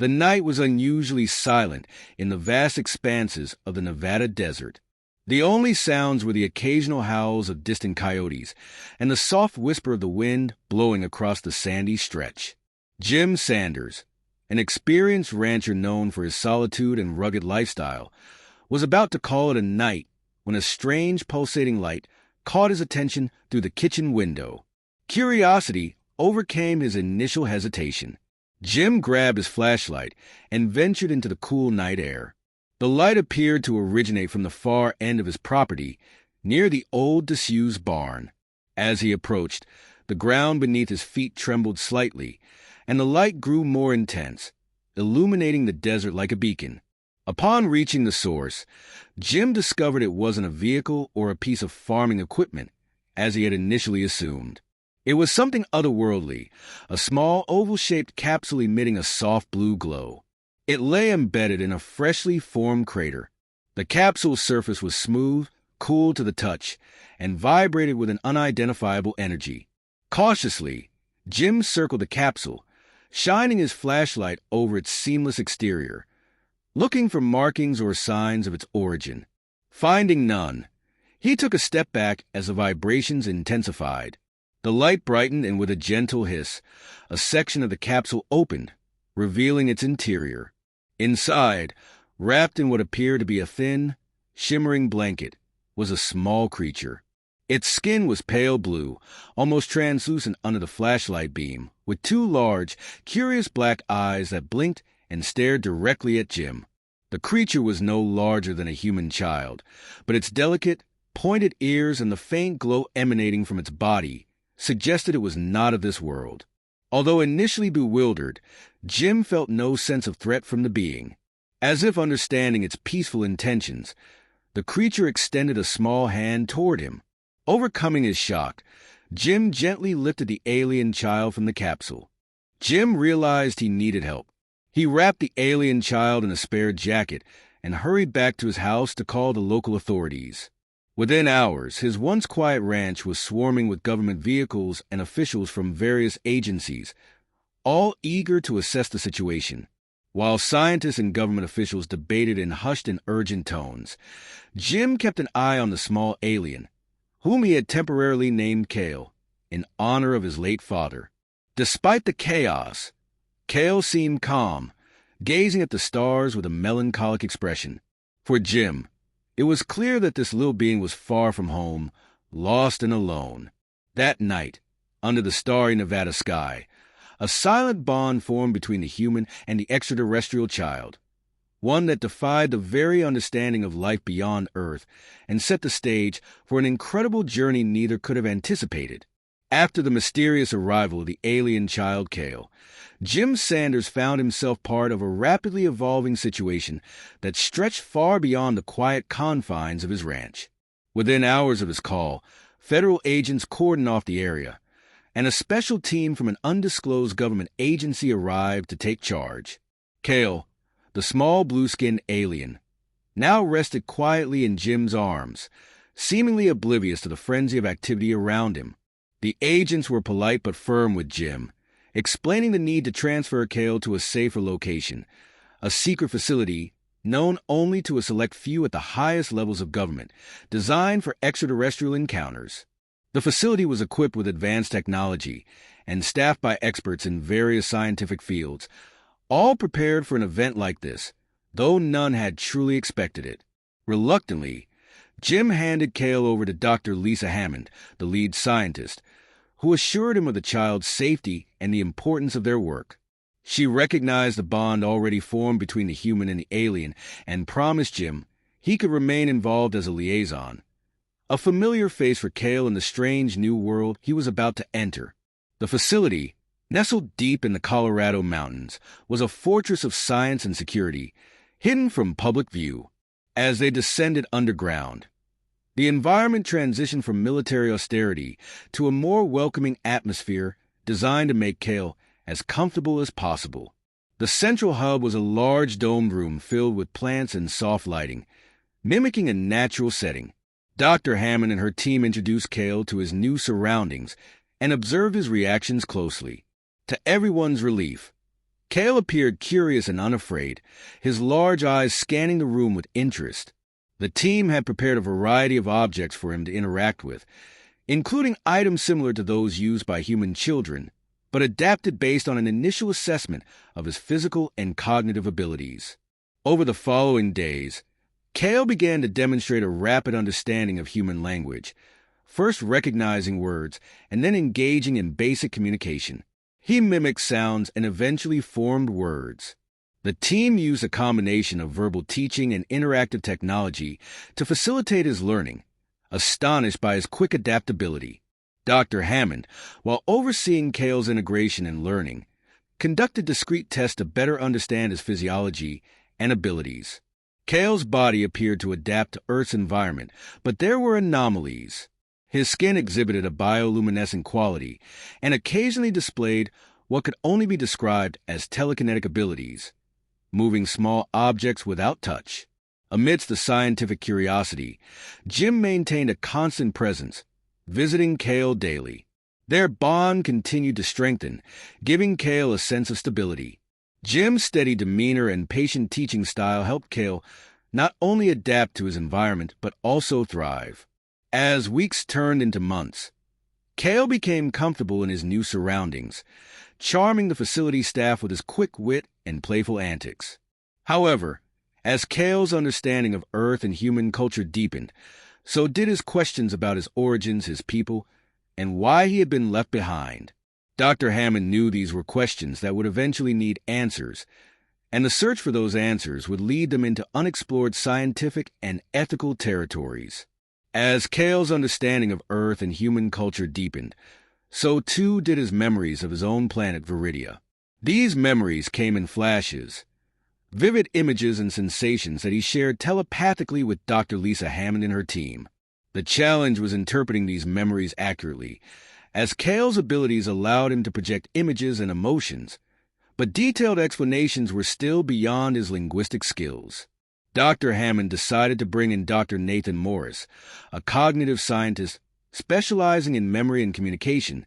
The night was unusually silent in the vast expanses of the Nevada desert. The only sounds were the occasional howls of distant coyotes and the soft whisper of the wind blowing across the sandy stretch. Jim Sanders, an experienced rancher known for his solitude and rugged lifestyle, was about to call it a night when a strange pulsating light caught his attention through the kitchen window. Curiosity overcame his initial hesitation. Jim grabbed his flashlight and ventured into the cool night air. The light appeared to originate from the far end of his property, near the old disused barn. As he approached, the ground beneath his feet trembled slightly, and the light grew more intense, illuminating the desert like a beacon. Upon reaching the source, Jim discovered it wasn't a vehicle or a piece of farming equipment, as he had initially assumed. It was something otherworldly, a small oval-shaped capsule emitting a soft blue glow. It lay embedded in a freshly formed crater. The capsule's surface was smooth, cool to the touch, and vibrated with an unidentifiable energy. Cautiously, Jim circled the capsule, shining his flashlight over its seamless exterior, looking for markings or signs of its origin. Finding none, he took a step back as the vibrations intensified. The light brightened, and with a gentle hiss, a section of the capsule opened, revealing its interior. Inside, wrapped in what appeared to be a thin, shimmering blanket, was a small creature. Its skin was pale blue, almost translucent under the flashlight beam, with two large, curious black eyes that blinked and stared directly at Jim. The creature was no larger than a human child, but its delicate, pointed ears and the faint glow emanating from its body suggested it was not of this world. Although initially bewildered, Jim felt no sense of threat from the being. As if understanding its peaceful intentions, the creature extended a small hand toward him. Overcoming his shock, Jim gently lifted the alien child from the capsule. Jim realized he needed help. He wrapped the alien child in a spare jacket and hurried back to his house to call the local authorities. Within hours, his once quiet ranch was swarming with government vehicles and officials from various agencies, all eager to assess the situation. While scientists and government officials debated in hushed and urgent tones, Jim kept an eye on the small alien, whom he had temporarily named Kale, in honor of his late father. Despite the chaos, Kale seemed calm, gazing at the stars with a melancholic expression. For Jim, it was clear that this little being was far from home, lost and alone. That night, under the starry Nevada sky, a silent bond formed between the human and the extraterrestrial child, one that defied the very understanding of life beyond Earth and set the stage for an incredible journey neither could have anticipated. After the mysterious arrival of the alien child Kale, Jim Sanders found himself part of a rapidly evolving situation that stretched far beyond the quiet confines of his ranch. Within hours of his call, federal agents cordoned off the area, and a special team from an undisclosed government agency arrived to take charge. Kale, the small blue-skinned alien, now rested quietly in Jim's arms, seemingly oblivious to the frenzy of activity around him. The agents were polite but firm with Jim, explaining the need to transfer Kale to a safer location, a secret facility known only to a select few at the highest levels of government, designed for extraterrestrial encounters. The facility was equipped with advanced technology and staffed by experts in various scientific fields, all prepared for an event like this, though none had truly expected it. Reluctantly, Jim handed Kale over to Dr. Lisa Hammond, the lead scientist, who assured him of the child's safety and the importance of their work. She recognized the bond already formed between the human and the alien and promised Jim he could remain involved as a liaison, a familiar face for Kale in the strange new world he was about to enter. The facility, nestled deep in the Colorado mountains, was a fortress of science and security, hidden from public view. As they descended underground, the environment transitioned from military austerity to a more welcoming atmosphere designed to make Kale as comfortable as possible. The central hub was a large domed room filled with plants and soft lighting, mimicking a natural setting. Dr. Hammond and her team introduced Kale to his new surroundings and observed his reactions closely. To everyone's relief, Kale appeared curious and unafraid, his large eyes scanning the room with interest. The team had prepared a variety of objects for him to interact with, including items similar to those used by human children, but adapted based on an initial assessment of his physical and cognitive abilities. Over the following days, Kale began to demonstrate a rapid understanding of human language, first recognizing words and then engaging in basic communication. He mimicked sounds and eventually formed words. The team used a combination of verbal teaching and interactive technology to facilitate his learning, astonished by his quick adaptability. Dr. Hammond, while overseeing Kale's integration and learning, conducted discrete tests to better understand his physiology and abilities. Kale's body appeared to adapt to Earth's environment, but there were anomalies. His skin exhibited a bioluminescent quality and occasionally displayed what could only be described as telekinetic abilities, moving small objects without touch. Amidst the scientific curiosity, Jim maintained a constant presence, visiting Kale daily. Their bond continued to strengthen, giving Kale a sense of stability. Jim's steady demeanor and patient teaching style helped Kale not only adapt to his environment but also thrive. As weeks turned into months, Kale became comfortable in his new surroundings, charming the facility staff with his quick wit and playful antics. However, as Kale's understanding of Earth and human culture deepened, so did his questions about his origins, his people, and why he had been left behind. Dr. Hammond knew these were questions that would eventually need answers, and the search for those answers would lead them into unexplored scientific and ethical territories. As Kale's understanding of Earth and human culture deepened, so too did his memories of his own planet Viridia. These memories came in flashes, vivid images and sensations that he shared telepathically with Dr. Lisa Hammond and her team. The challenge was interpreting these memories accurately, as Kale's abilities allowed him to project images and emotions, but detailed explanations were still beyond his linguistic skills. Dr. Hammond decided to bring in Dr. Nathan Morris, a cognitive scientist specializing in memory and communication,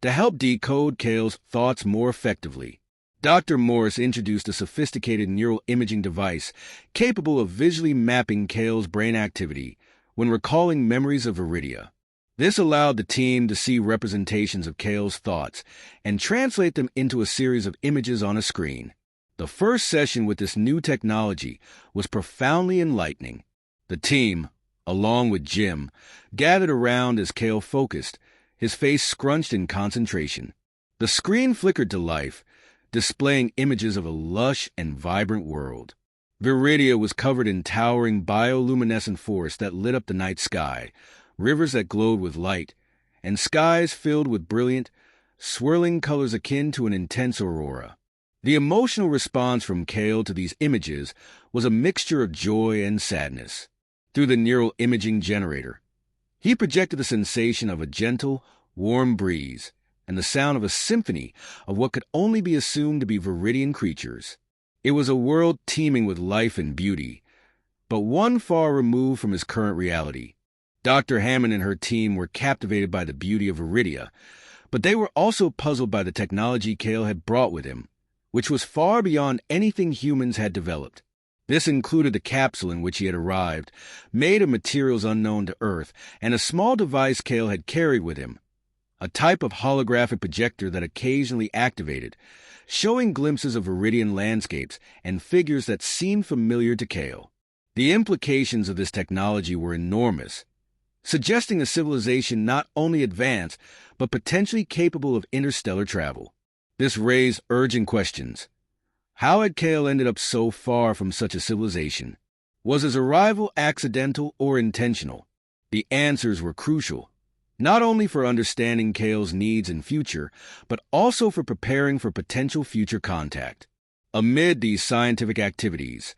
to help decode Kale's thoughts more effectively. Dr. Morris introduced a sophisticated neural imaging device capable of visually mapping Kale's brain activity when recalling memories of Viridia. This allowed the team to see representations of Kale's thoughts and translate them into a series of images on a screen. The first session with this new technology was profoundly enlightening. The team, along with Jim, gathered around as Kale focused, his face scrunched in concentration. The screen flickered to life, displaying images of a lush and vibrant world. Viridia was covered in towering bioluminescent forests that lit up the night sky, rivers that glowed with light, and skies filled with brilliant, swirling colors akin to an intense aurora. The emotional response from Kale to these images was a mixture of joy and sadness. Through the neural imaging generator, he projected the sensation of a gentle, warm breeze and the sound of a symphony of what could only be assumed to be Viridian creatures. It was a world teeming with life and beauty, but one far removed from his current reality. Dr. Hammond and her team were captivated by the beauty of Viridia, but they were also puzzled by the technology Kale had brought with him, which was far beyond anything humans had developed. This included the capsule in which he had arrived, made of materials unknown to Earth, and a small device Kale had carried with him, a type of holographic projector that occasionally activated, showing glimpses of Viridian landscapes and figures that seemed familiar to Kale. The implications of this technology were enormous, suggesting a civilization not only advanced, but potentially capable of interstellar travel. This raised urgent questions. How had Kale ended up so far from such a civilization? Was his arrival accidental or intentional? The answers were crucial, not only for understanding Kale's needs and future, but also for preparing for potential future contact. Amid these scientific activities,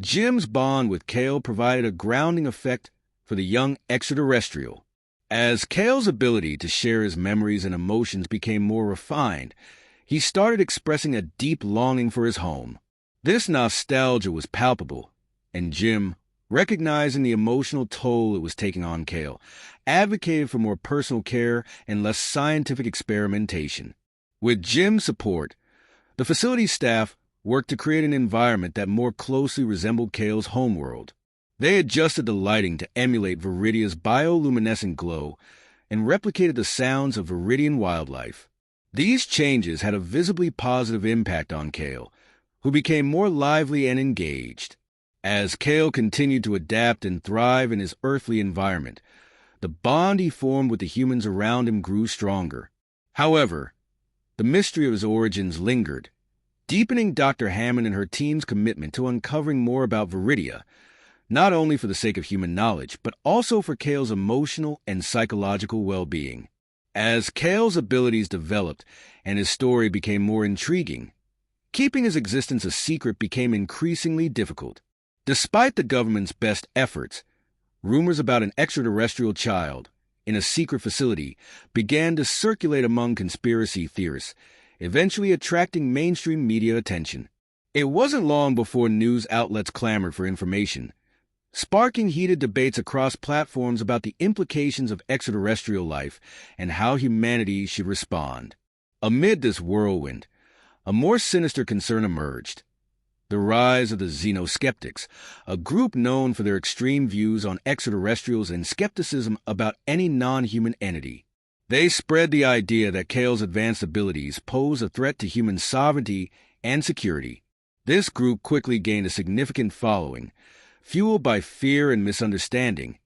Jim's bond with Kale provided a grounding effect for the young extraterrestrial. As Kale's ability to share his memories and emotions became more refined, he started expressing a deep longing for his home. This nostalgia was palpable, and Jim, recognizing the emotional toll it was taking on Kale, advocated for more personal care and less scientific experimentation. With Jim's support, The facility staff worked to create an environment that more closely resembled Kale's homeworld. They adjusted the lighting to emulate Viridia's bioluminescent glow and replicated the sounds of Viridian wildlife. These changes had a visibly positive impact on Kale, who became more lively and engaged. As Kale continued to adapt and thrive in his earthly environment, the bond he formed with the humans around him grew stronger. However, the mystery of his origins lingered, deepening Dr. Hammond and her team's commitment to uncovering more about Viridia, not only for the sake of human knowledge, but also for Kale's emotional and psychological well-being. As Kale's abilities developed and his story became more intriguing, keeping his existence a secret became increasingly difficult. Despite the government's best efforts, rumors about an extraterrestrial child in a secret facility began to circulate among conspiracy theorists, eventually attracting mainstream media attention. It wasn't long before news outlets clamored for information, sparking heated debates across platforms about the implications of extraterrestrial life and how humanity should respond. Amid this whirlwind, a more sinister concern emerged: the rise of the xenoskeptics, a group known for their extreme views on extraterrestrials and skepticism about any non-human entity. They spread the idea that Kale's advanced abilities pose a threat to human sovereignty and security. This group quickly gained a significant following, fueled by fear and misunderstanding,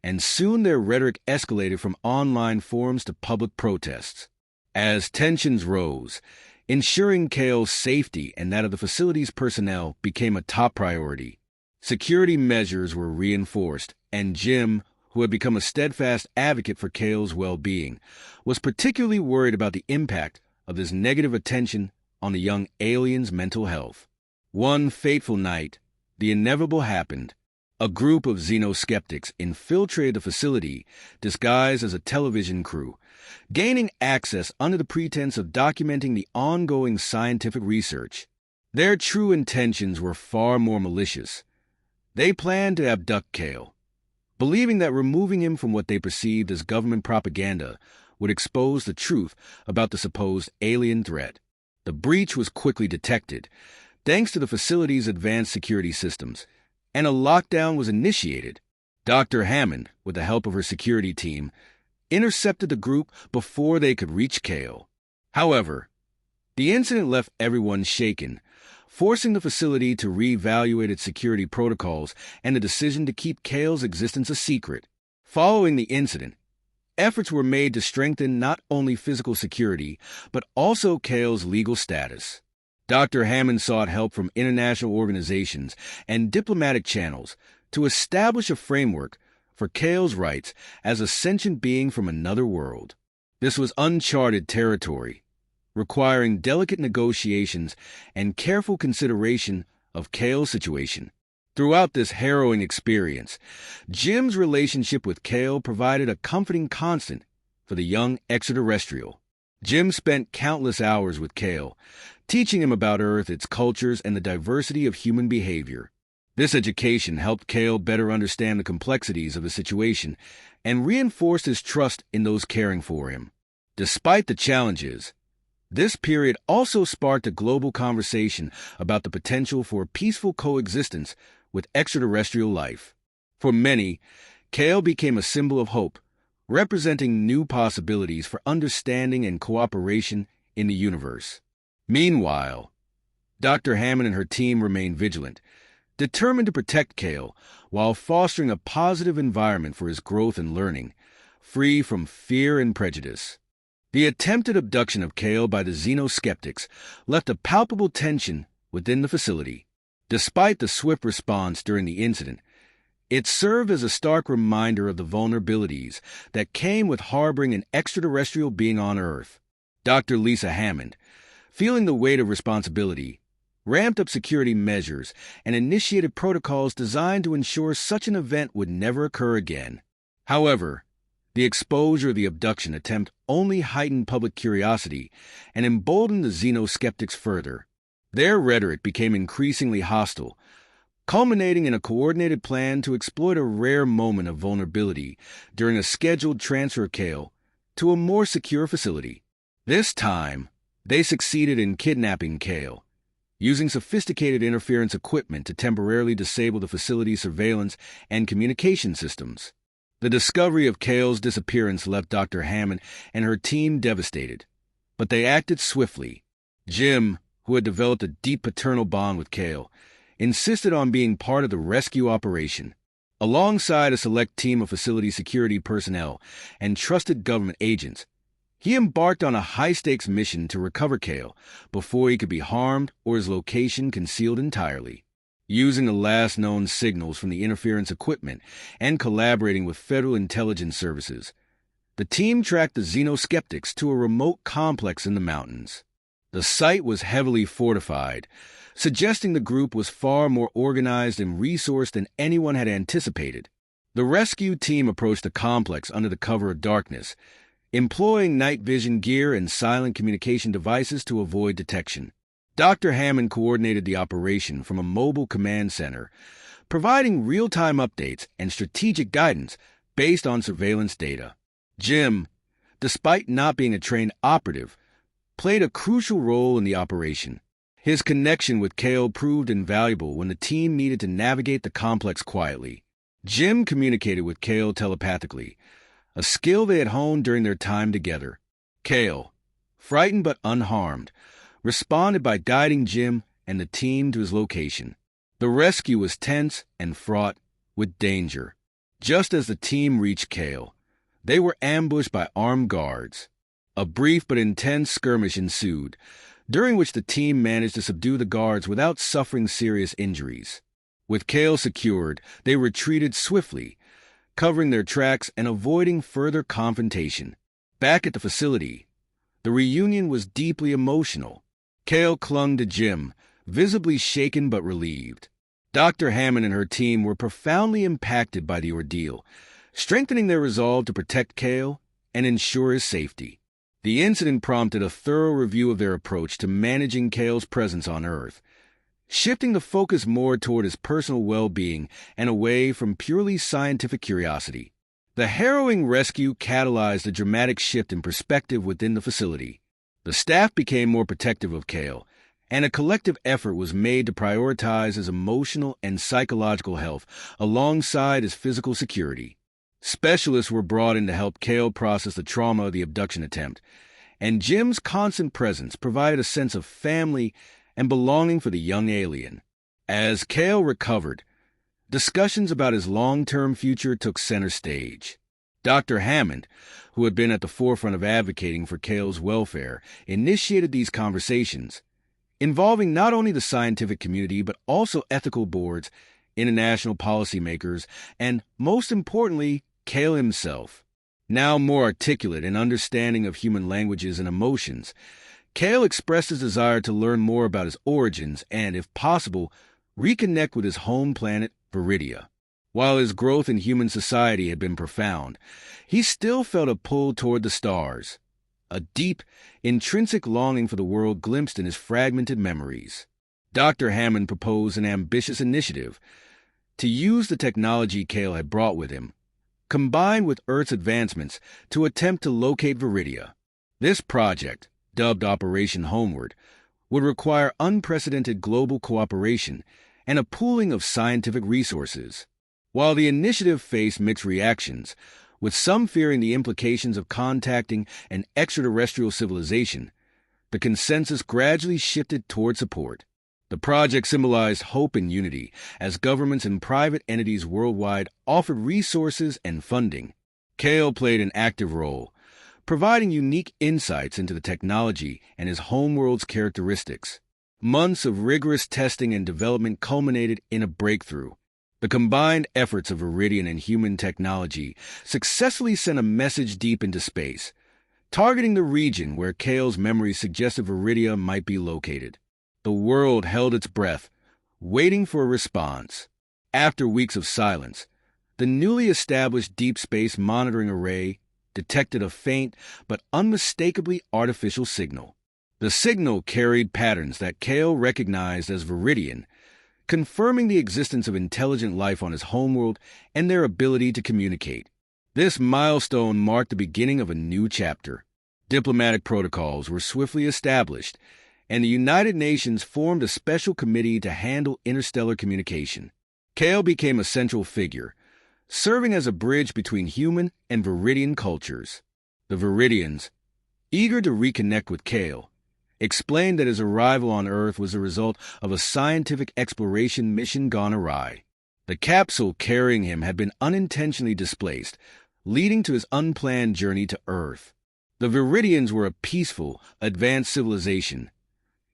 and soon their rhetoric escalated from online forums to public protests. As tensions rose, ensuring Kale's safety and that of the facility's personnel became a top priority. Security measures were reinforced, and Jim, who had become a steadfast advocate for Kale's well-being, was particularly worried about the impact of this negative attention on the young alien's mental health. One fateful night, the inevitable happened. A group of xenoskeptics infiltrated the facility disguised as a television crew, gaining access under the pretense of documenting the ongoing scientific research. Their true intentions were far more malicious. They planned to abduct Kale, believing that removing him from what they perceived as government propaganda would expose the truth about the supposed alien threat. The breach was quickly detected, thanks to the facility's advanced security systems, and a lockdown was initiated. Dr. Hammond, with the help of her security team, intercepted the group before they could reach Kale. However, the incident left everyone shaken, forcing the facility to reevaluate its security protocols and the decision to keep Kale's existence a secret. Following the incident, efforts were made to strengthen not only physical security, but also Kale's legal status. Dr. Hammond sought help from international organizations and diplomatic channels to establish a framework for Kale's rights as a sentient being from another world. This was uncharted territory, requiring delicate negotiations and careful consideration of Kale's situation. Throughout this harrowing experience, Jim's relationship with Kale provided a comforting constant for the young extraterrestrial. Jim spent countless hours with Kale, teaching him about Earth, its cultures, and the diversity of human behavior. This education helped Kale better understand the complexities of the situation and reinforced his trust in those caring for him. Despite the challenges, this period also sparked a global conversation about the potential for peaceful coexistence with extraterrestrial life. For many, Kale became a symbol of hope, representing new possibilities for understanding and cooperation in the universe. Meanwhile, Dr. Hammond and her team remained vigilant, determined to protect Kale while fostering a positive environment for his growth and learning, free from fear and prejudice. The attempted abduction of Kale by the xenoskeptics left a palpable tension within the facility. Despite the swift response during the incident, it served as a stark reminder of the vulnerabilities that came with harboring an extraterrestrial being on Earth. Dr. Lisa Hammond, feeling the weight of responsibility, ramped up security measures and initiated protocols designed to ensure such an event would never occur again. However, the exposure of the abduction attempt only heightened public curiosity and emboldened the xenoskeptics further. Their rhetoric became increasingly hostile, culminating in a coordinated plan to exploit a rare moment of vulnerability during a scheduled transfer of Kale to a more secure facility. This time, They succeeded in kidnapping Kale, using sophisticated interference equipment to temporarily disable the facility's surveillance and communication systems. The discovery of Kale's disappearance left Dr. Hammond and her team devastated, but they acted swiftly. Jim, who had developed a deep paternal bond with Kale, insisted on being part of the rescue operation. Alongside a select team of facility security personnel and trusted government agents, he embarked on a high-stakes mission to recover Kale before he could be harmed or his location concealed entirely. Using the last known signals from the interference equipment and collaborating with federal intelligence services, the team tracked the xenoskeptics to a remote complex in the mountains. The site was heavily fortified, suggesting the group was far more organized and resourced than anyone had anticipated. The rescue team approached the complex under the cover of darkness, employing night vision gear and silent communication devices to avoid detection. Dr. Hammond coordinated the operation from a mobile command center, providing real-time updates and strategic guidance based on surveillance data. Jim, despite not being a trained operative, played a crucial role in the operation. His connection with Kale proved invaluable when the team needed to navigate the complex quietly. Jim communicated with Kale telepathically, a skill they had honed during their time together. Kale, frightened but unharmed, responded by guiding Jim and the team to his location. The rescue was tense and fraught with danger. Just as the team reached Kale, they were ambushed by armed guards. A brief but intense skirmish ensued, during which the team managed to subdue the guards without suffering serious injuries. With Kale secured, they retreated swiftly, covering their tracks and avoiding further confrontation. Back at the facility, the reunion was deeply emotional. Kale clung to Jim, visibly shaken but relieved. Dr. Hammond and her team were profoundly impacted by the ordeal, strengthening their resolve to protect Kale and ensure his safety. The incident prompted a thorough review of their approach to managing Kale's presence on Earth, shifting the focus more toward his personal well-being and away from purely scientific curiosity. The harrowing rescue catalyzed a dramatic shift in perspective within the facility. The staff became more protective of Kale, and a collective effort was made to prioritize his emotional and psychological health alongside his physical security. Specialists were brought in to help Kale process the trauma of the abduction attempt, and Jim's constant presence provided a sense of family and belonging for the young alien. As Kale recovered, discussions about his long-term future took center stage. Dr. Hammond, who had been at the forefront of advocating for Kale's welfare, initiated these conversations, involving not only the scientific community but also ethical boards, international policymakers, and, most importantly, Kale himself. Now more articulate and understanding of human languages and emotions, Kale expressed his desire to learn more about his origins and, if possible, reconnect with his home planet, Viridia. While his growth in human society had been profound, he still felt a pull toward the stars, a deep, intrinsic longing for the world glimpsed in his fragmented memories. Dr. Hammond proposed an ambitious initiative to use the technology Kale had brought with him, combined with Earth's advancements, to attempt to locate Viridia. This project, dubbed Operation Homeward, would require unprecedented global cooperation and a pooling of scientific resources. While the initiative faced mixed reactions, with some fearing the implications of contacting an extraterrestrial civilization, the consensus gradually shifted toward support. The project symbolized hope and unity as governments and private entities worldwide offered resources and funding. Kale played an active role, providing unique insights into the technology and his homeworld's characteristics. Months of rigorous testing and development culminated in a breakthrough. The combined efforts of Viridian and human technology successfully sent a message deep into space, targeting the region where Kale's memories suggested Viridia might be located. The world held its breath, waiting for a response. After weeks of silence, the newly established Deep Space Monitoring Array detected a faint but unmistakably artificial signal. The signal carried patterns that Kale recognized as Viridian, confirming the existence of intelligent life on his homeworld and their ability to communicate. This milestone marked the beginning of a new chapter. Diplomatic protocols were swiftly established, and the United Nations formed a special committee to handle interstellar communication. Kale became a central figure, serving as a bridge between human and Viridian cultures. The Viridians, eager to reconnect with Kale, explained that his arrival on Earth was the result of a scientific exploration mission gone awry. The capsule carrying him had been unintentionally displaced, leading to his unplanned journey to Earth. The Viridians were a peaceful, advanced civilization,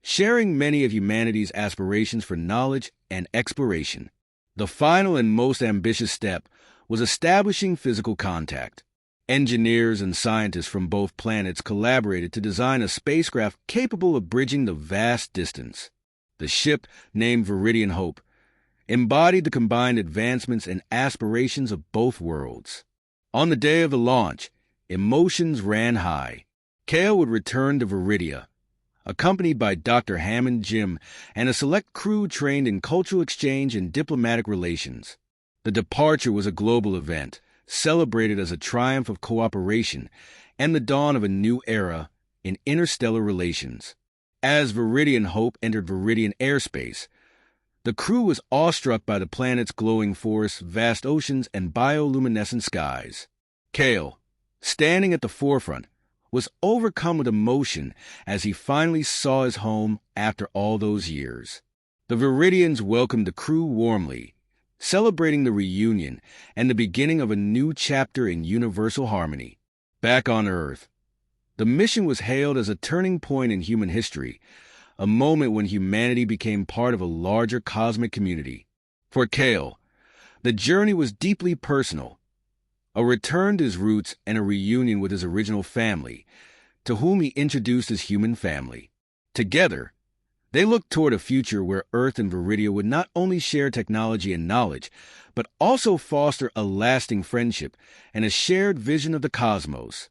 sharing many of humanity's aspirations for knowledge and exploration. The final and most ambitious step was establishing physical contact. Engineers and scientists from both planets collaborated to design a spacecraft capable of bridging the vast distance. The ship, named Viridian Hope, embodied the combined advancements and aspirations of both worlds. On the day of the launch, emotions ran high. Kale would return to Viridia, accompanied by Dr. Hammond Jim and a select crew trained in cultural exchange and diplomatic relations. The departure was a global event, celebrated as a triumph of cooperation and the dawn of a new era in interstellar relations. As Viridian Hope entered Viridian airspace, the crew was awestruck by the planet's glowing forests, vast oceans, and bioluminescent skies. Kale, standing at the forefront, was overcome with emotion as he finally saw his home after all those years. The Viridians welcomed the crew warmly, celebrating the reunion and the beginning of a new chapter in universal harmony. Back on Earth, the mission was hailed as a turning point in human history, a moment when humanity became part of a larger cosmic community. For Kale, the journey was deeply personal, a return to his roots and a reunion with his original family, to whom he introduced his human family. Together, they looked toward a future where Earth and Viridia would not only share technology and knowledge, but also foster a lasting friendship and a shared vision of the cosmos.